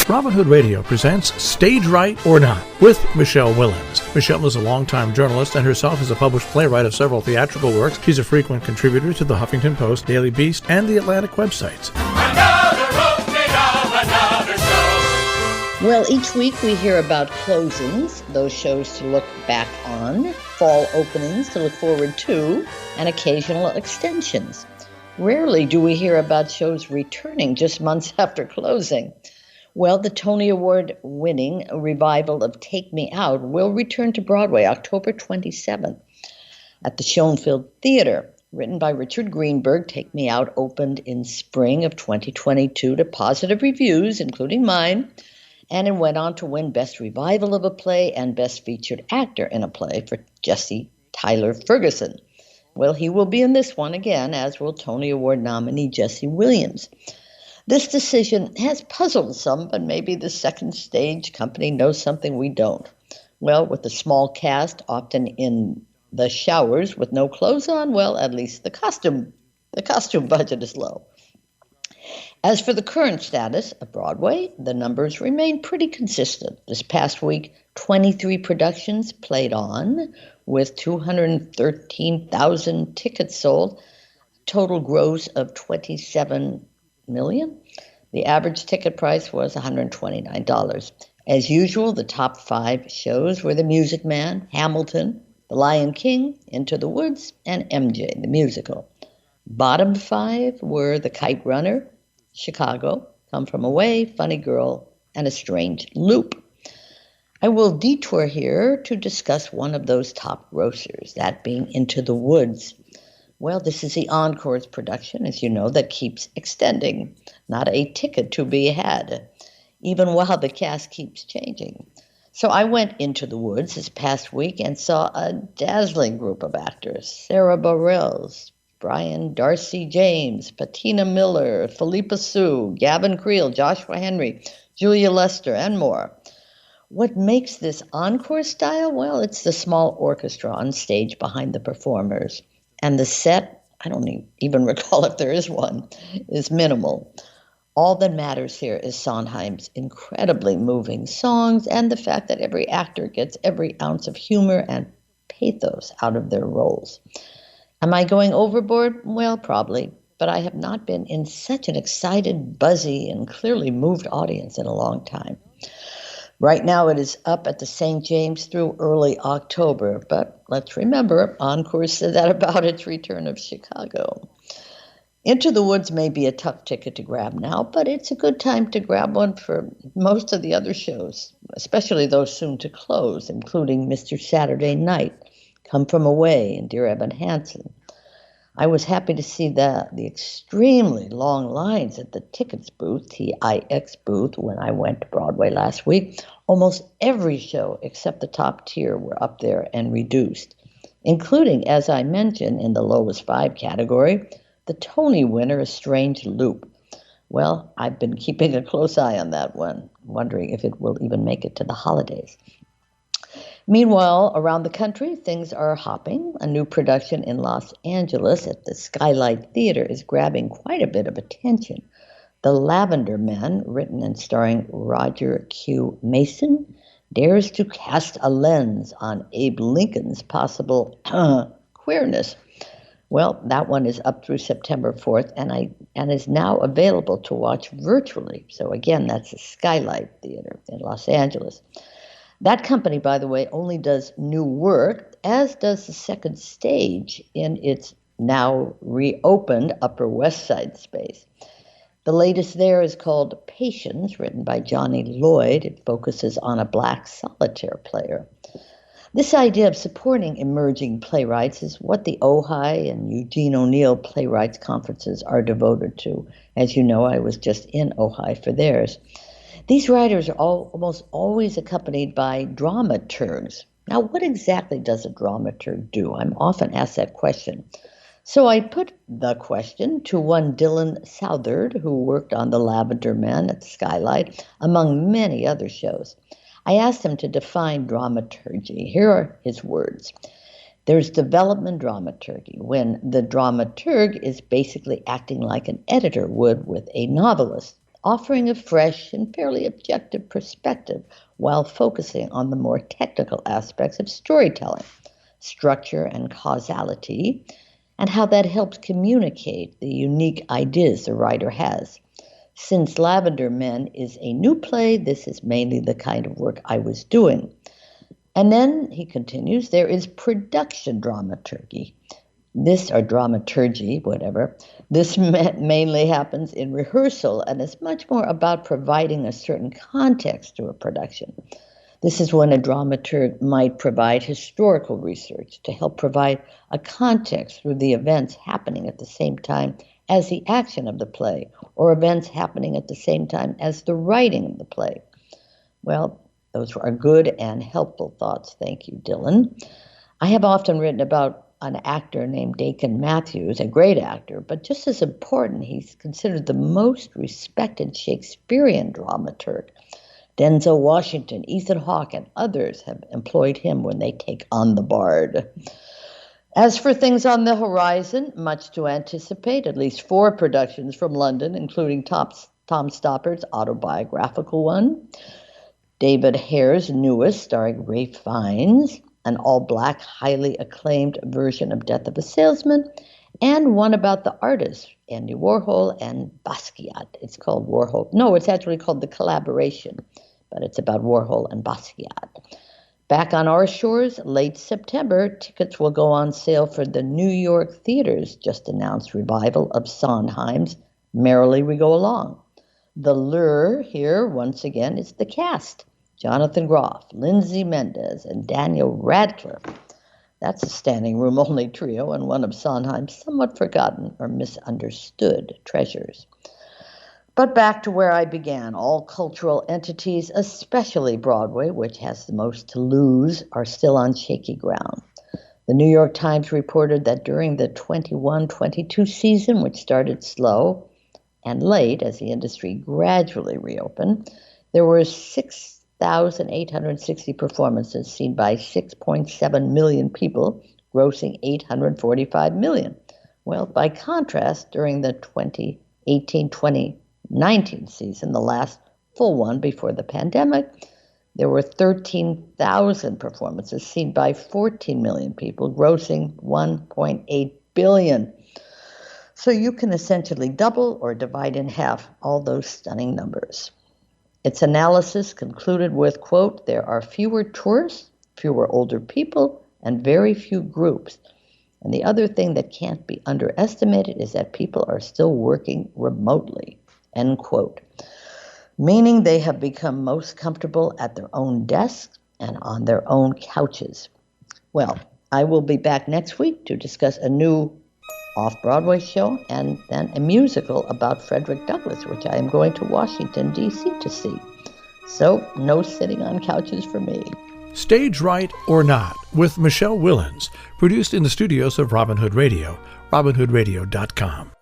Robin Hood Radio presents Stage Right or Not with Michele Willens. Michele is a longtime journalist and herself is a published playwright of several theatrical works. She's a frequent contributor to the Huffington Post, Daily Beast, and the Atlantic websites. Another opening of another show. Well, each week we hear about closings, those shows to look back on, fall openings to look forward to, and occasional extensions. Rarely do we hear about shows returning just months after closing. Well, the Tony Award-winning revival of Take Me Out will return to Broadway October 27th at the Schoenfield Theater. Written by Richard Greenberg, Take Me Out opened in spring of 2022 to positive reviews, including mine, and it went on to win Best Revival of a Play and Best Featured Actor in a Play for Jesse Tyler Ferguson. Well, he will be in this one again, as will Tony Award nominee Jesse Williams. This decision has puzzled some, but maybe the second stage company knows something we don't. Well, with a small cast, often in the showers with no clothes on, well, at least the costume budget is low. As for the current status of Broadway, the numbers remain pretty consistent. This past week, 23 productions played on, with 213,000 tickets sold, total gross of $27 million. The average ticket price was $129. As usual, the top 5 shows were The Music Man, Hamilton, The Lion King, Into the Woods, and MJ, the musical. Bottom 5 were The Kite Runner, Chicago, Come From Away, Funny Girl, and A Strange Loop. I will detour here to discuss one of those top grossers, that being Into the Woods. Well, this is the Encore's production, as you know, that keeps extending. Not a ticket to be had, even while the cast keeps changing. So I went into the woods this past week and saw a dazzling group of actors. Sarah Bareilles, Brian Darcy James, Patina Miller, Philippa Sue, Gavin Creel, Joshua Henry, Julia Lester, and more. What makes this encore style? Well, it's the small orchestra on stage behind the performers. And the set, I don't even recall if there is one, is minimal. All that matters here is Sondheim's incredibly moving songs and the fact that every actor gets every ounce of humor and pathos out of their roles. Am I going overboard? Well, probably, but I have not been in such an excited, buzzy, and clearly moved audience in a long time. Right now it is up at the St. James through early October, but let's remember, Encore said that about its return of Chicago. Into the Woods may be a tough ticket to grab now, but it's a good time to grab one for most of the other shows, especially those soon to close, including Mr. Saturday Night, Come From Away, and Dear Evan Hansen. I was happy to see the extremely long lines at the tickets booth, TIX booth, when I went to Broadway last week. Almost every show except the top tier were up there and reduced, including, as I mentioned, in the lowest 5 category, the Tony winner, A Strange Loop. Well, I've been keeping a close eye on that one, wondering if it will even make it to the holidays. Meanwhile, around the country, things are hopping. A new production in Los Angeles at the Skylight Theater is grabbing quite a bit of attention. The Lavender Men, written and starring Roger Q. Mason, dares to cast a lens on Abe Lincoln's possible queerness. Well, that one is up through September 4th and is now available to watch virtually. So again, that's the Skylight Theater in Los Angeles. That company, by the way, only does new work, as does the second stage in its now reopened Upper West Side space. The latest there is called Patience, written by Johnny Lloyd. It focuses on a black solitaire player. This idea of supporting emerging playwrights is what the Ojai and Eugene O'Neill Playwrights Conferences are devoted to. As you know, I was just in Ojai for theirs. These writers are almost always accompanied by dramaturgs. Now, what exactly does a dramaturg do? I'm often asked that question. So I put the question to one Dylan Southard, who worked on The Lavender Men at the Skylight, among many other shows. I asked him to define dramaturgy. Here are his words. There's development dramaturgy, when the dramaturg is basically acting like an editor would with a novelist, offering a fresh and fairly objective perspective while focusing on the more technical aspects of storytelling, structure and causality, and how that helps communicate the unique ideas the writer has. Since Lavender Men is a new play, this is mainly the kind of work I was doing. And then, he continues, there is production dramaturgy. This, or dramaturgy, whatever, this mainly happens in rehearsal and is much more about providing a certain context to a production. This is when a dramaturg might provide historical research to help provide a context through the events happening at the same time as the action of the play, or events happening at the same time as the writing of the play. Well, those are good and helpful thoughts. Thank you, Dylan. I have often written about an actor named Dakin Matthews, a great actor, but just as important, he's considered the most respected Shakespearean dramaturg. Denzel Washington, Ethan Hawke, and others have employed him when they take on the bard. As for things on the horizon, much to anticipate, at least 4 productions from London, including Tom Stoppard's autobiographical one, David Hare's newest, starring Ralph Fiennes, an all-black, highly acclaimed version of Death of a Salesman, and one about the artists, Andy Warhol and Basquiat. It's called Warhol. No, it's actually called The Collaboration, but it's about Warhol and Basquiat. Back on our shores, late September, tickets will go on sale for the New York Theater's just announced revival of Sondheim's Merrily We Go Along. The lure here, once again, is the cast. Jonathan Groff, Lindsay Mendez, and Daniel Radcliffe. That's a standing room only trio and one of Sondheim's somewhat forgotten or misunderstood treasures. But back to where I began. All cultural entities, especially Broadway, which has the most to lose, are still on shaky ground. The New York Times reported that during the 21-22 season, which started slow and late as the industry gradually reopened, there were 6,860 performances seen by 6.7 million people, grossing $845 million. Well, by contrast, during the 2018-2019 season, the last full one before the pandemic, there were 13,000 performances seen by 14 million people, grossing $1.8 billion. So you can essentially double or divide in half all those stunning numbers. Its analysis concluded with, quote, there are fewer tourists, fewer older people, and very few groups. And the other thing that can't be underestimated is that people are still working remotely, end quote. Meaning they have become most comfortable at their own desks and on their own couches. Well, I will be back next week to discuss a new off-Broadway show and then a musical about Frederick Douglass, which I am going to Washington, D.C. to see. So, no sitting on couches for me. Stage Right or Not with Michele Willens, produced in the studios of Robin Hood Radio, robinhoodradio.com.